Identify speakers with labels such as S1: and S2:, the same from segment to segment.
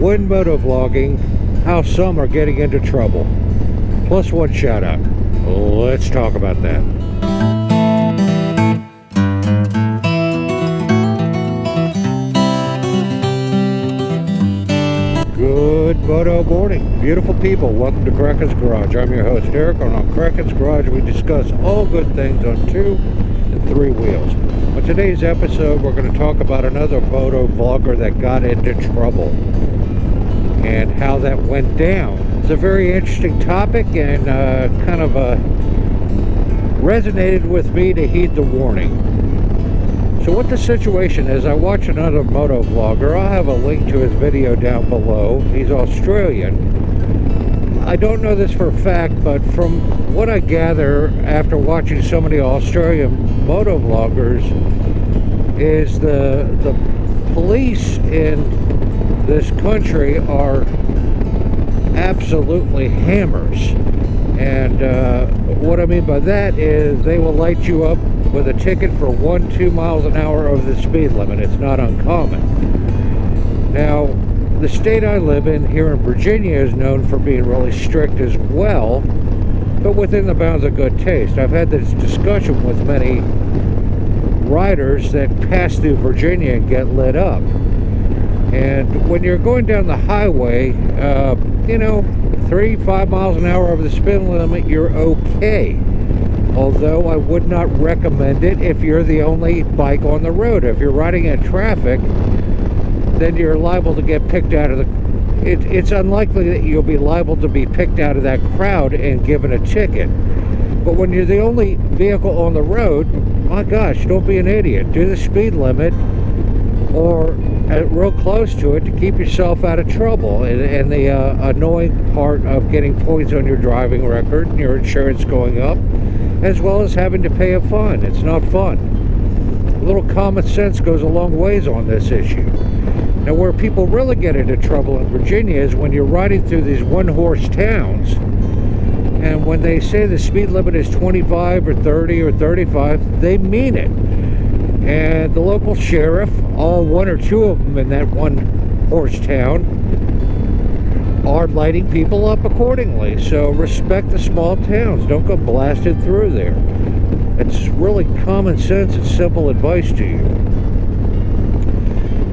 S1: when motovlogging, how some are getting into trouble. Plus one shout out. Let's talk about that. Good moto morning, beautiful people. Welcome to Kraken's Garage. I'm your host Eric, and on Kraken's Garage we discuss all good things on 2 and 3 wheels. On today's episode, we're going to talk about another moto vlogger that got into trouble and how that went down. It's a very interesting topic and kind of resonated with me to heed the warning. So what the situation is, I watch another moto vlogger. I'll have a link to his video down below. He's Australian. I don't know this for a fact, but from what I gather after watching so many Australian moto vloggers is the police in this country are absolutely hammers. And what I mean by that is they will light you up with a ticket for 1-2 miles an hour over the speed limit. It's not uncommon. Now, the state I live in here in Virginia is known for being really strict as well, but within the bounds of good taste. I've had this discussion with many riders that pass through Virginia and get lit up. And when you're going down the highway, 3-5 miles an hour over the speed limit, you're okay. Although I would not recommend it if you're the only bike on the road. If you're riding in traffic, then you're liable to get picked out of the... It's unlikely that you'll be liable to be picked out of that crowd and given a ticket. But when you're the only vehicle on the road, my gosh, don't be an idiot. Do the speed limit or real close to it to keep yourself out of trouble. And the annoying part of getting points on your driving record and your insurance going up, as well as having to pay a fine. It's not fun. A little common sense goes a long ways on this issue. Now, where people really get into trouble in Virginia is when you're riding through these one-horse towns, and when they say the speed limit is 25 or 30 or 35, they mean it. And the local sheriff, all 1 or 2 of them in that one-horse town, are lighting people up accordingly. So respect the small towns. Don't go blasted through there. It's really common sense and simple advice to you.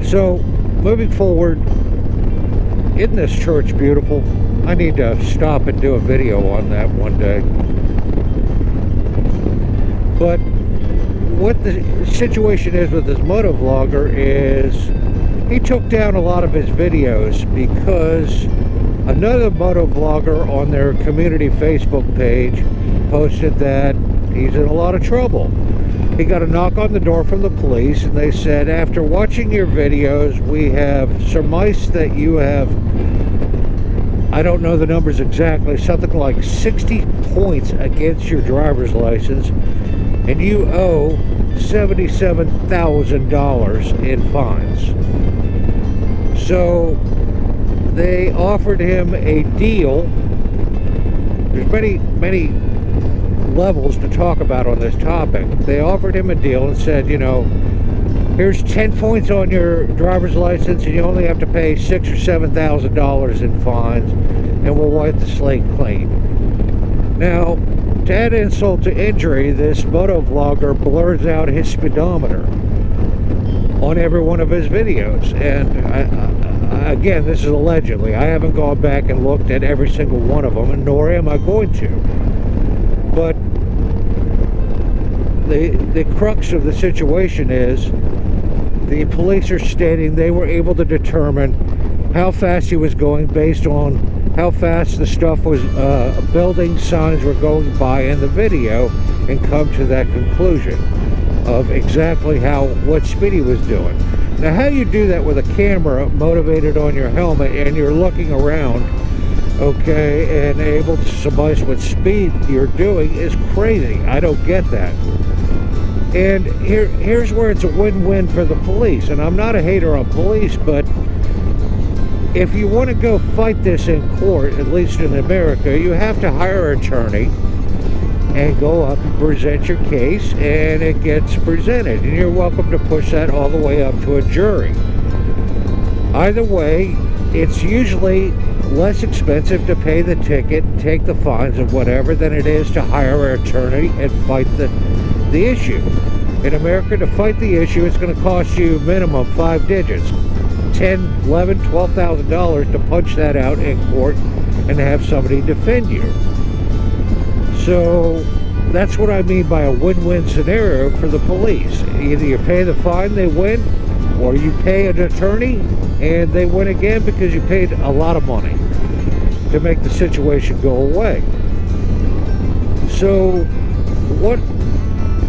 S1: So moving forward, isn't this church beautiful? I need to stop and do a video on that one day. But what the situation is with this moto vlogger is he took down a lot of his videos because another moto vlogger on their community Facebook page posted that he's in a lot of trouble. He got a knock on the door from the police, and they said, after watching your videos, we have surmised that you have, I don't know the numbers exactly, something like 60 points against your driver's license, and you owe $77,000 in fines. So they offered him a deal. There's many levels to talk about on this topic. They offered him a deal and said, here's 10 points on your driver's license, and you only have to pay $6,000 or $7,000 in fines, and we'll wipe the slate clean. Now, to add insult to injury, this moto vlogger blurs out his speedometer on every one of his videos. And again, this is allegedly. I haven't gone back and looked at every single one of them, and nor am I going to. But the crux of the situation is the police are stating they were able to determine how fast he was going based on how fast the stuff was, building signs were going by in the video, and come to that conclusion of exactly what speed he was doing. Now, how you do that with a camera motivated on your helmet and you're looking around, okay, and able to surmise what speed you're doing is crazy. I don't get that. And here's where it's a win-win for the police. And I'm not a hater on police, but if you want to go fight this in court, at least in America, you have to hire an attorney and go up and present your case, and it gets presented, and you're welcome to push that all the way up to a jury. Either way, it's usually less expensive to pay the ticket, take the fines and whatever, than it is to hire an attorney and fight the issue. In America, to fight the issue, it's going to cost you minimum 5 digits, $10, $11, $12,000 to punch that out in court and have somebody defend you. So that's what I mean by a win-win scenario for the police. Either you pay the fine, they win, or you pay an attorney and they win again because you paid a lot of money to make the situation go away. So what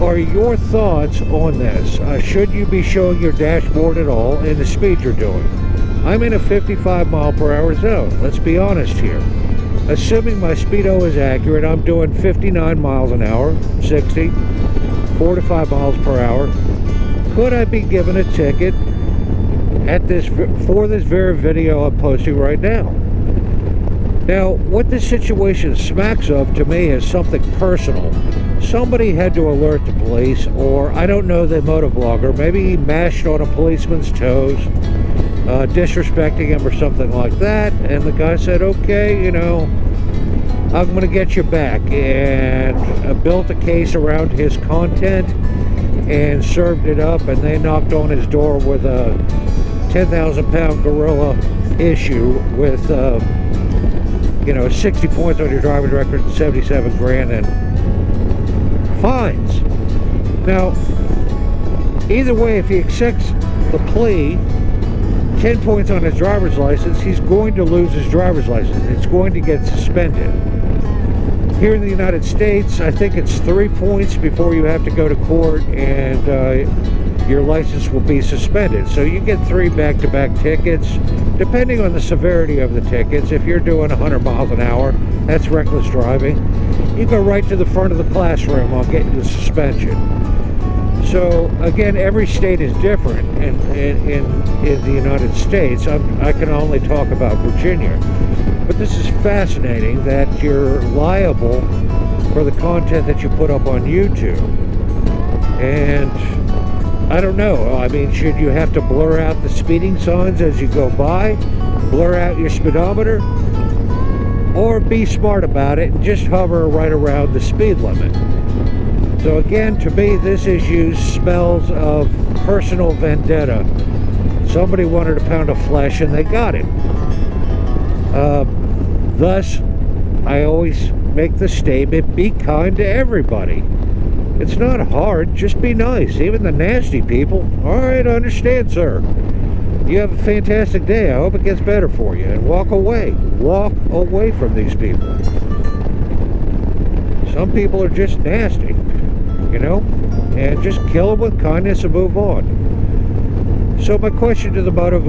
S1: are your thoughts on this? Should you be showing your dashboard at all and the speed you're doing? I'm in a 55 mile per hour zone. Let's be honest here. Assuming my speedo is accurate, I'm doing 59 miles an hour, 60, 4 to 5 miles per hour. Could I be given a ticket for this very video I'm posting right now? Now, what this situation smacks of to me is something personal. Somebody had to alert the police, or I don't know, the motovlogger. Maybe he mashed on a policeman's toes, disrespecting him or something like that, and the guy said, okay, you know, I'm going to get you back, and built a case around his content and served it up, and they knocked on his door with a 10,000-pound gorilla issue with 60 points on your driving record, 77 grand and fines. Now, either way, if he accepts the plea, 10 points on his driver's license, he's going to lose his driver's license. It's going to get suspended. Here in the United States, I think it's 3 points before you have to go to court, and your license will be suspended. So you get 3 back-to-back tickets, depending on the severity of the tickets. If you're doing 100 miles an hour, that's reckless driving. You go right to the front of the classroom on getting the suspension. So again, every state is different in the United States. I can only talk about Virginia. But this is fascinating that you're liable for the content that you put up on YouTube. And I don't know, I mean, should you have to blur out the speeding signs as you go by? Blur out your speedometer? Or be smart about it and just hover right around the speed limit? So again, to me, this issue smells of personal vendetta. Somebody wanted a pound of flesh and they got it. Thus, I always make the statement, be kind to everybody. It's not hard, just be nice. Even the nasty people. Alright, I understand, sir. You have a fantastic day. I hope it gets better for you. And walk away. Walk away from these people. Some people are just nasty, you know? And just kill them with kindness and move on. So my question to the moto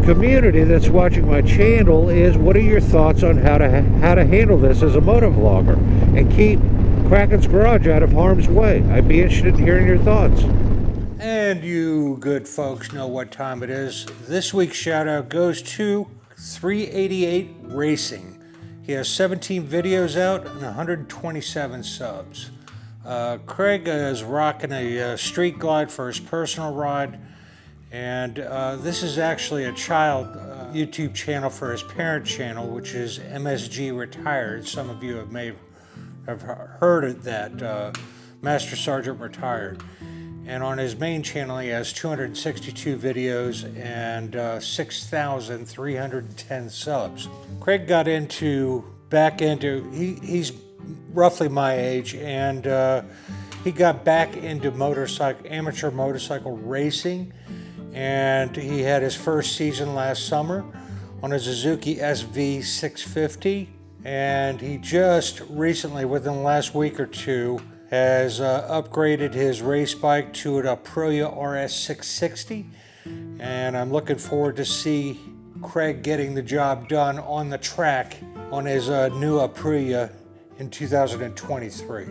S1: community that's watching my channel is, what are your thoughts on how to handle this as a motovlogger and keep Kraken's Garage out of harm's way? I'd be interested in hearing your thoughts.
S2: And you good folks know what time it is. This week's shout out goes to 𝕃𝕖𝕥 Racing. He has 17 videos out and 127 subs. Craig is rocking a street glide for his personal ride, and this is actually a child YouTube channel for his parent channel, which is MSG Retired. Some of you may have heard of that, Master Sergeant Retired. And on his main channel, he has 262 videos and 6,310 subs. Craig got back into, he's roughly my age, and he got back into amateur motorcycle racing, and he had his first season last summer on a Suzuki SV650, and he just recently, within the last week or two, has upgraded his race bike to an Aprilia RS660, and I'm looking forward to see Craig getting the job done on the track on his new Aprilia in 2023.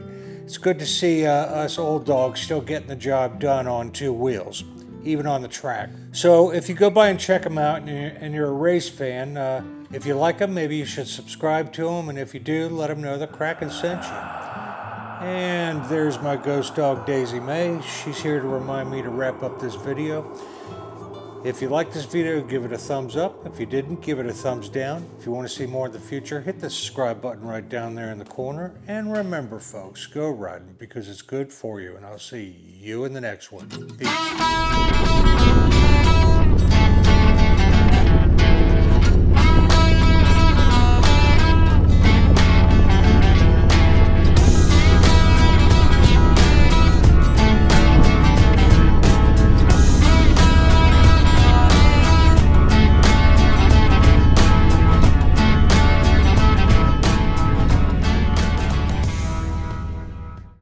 S2: It's good to see us old dogs still getting the job done on 2 wheels, even on the track. So if you go by and check them out and you're a race fan, if you like them, maybe you should subscribe to them, and if you do, let them know that Kraken sent you. And there's my ghost dog, Daisy May. She's here to remind me to wrap up this video. If you liked this video, give it a thumbs up. If you didn't, give it a thumbs down. If you want to see more in the future, hit the subscribe button right down there in the corner. And remember, folks, go riding because it's good for you. And I'll see you in the next one. Peace.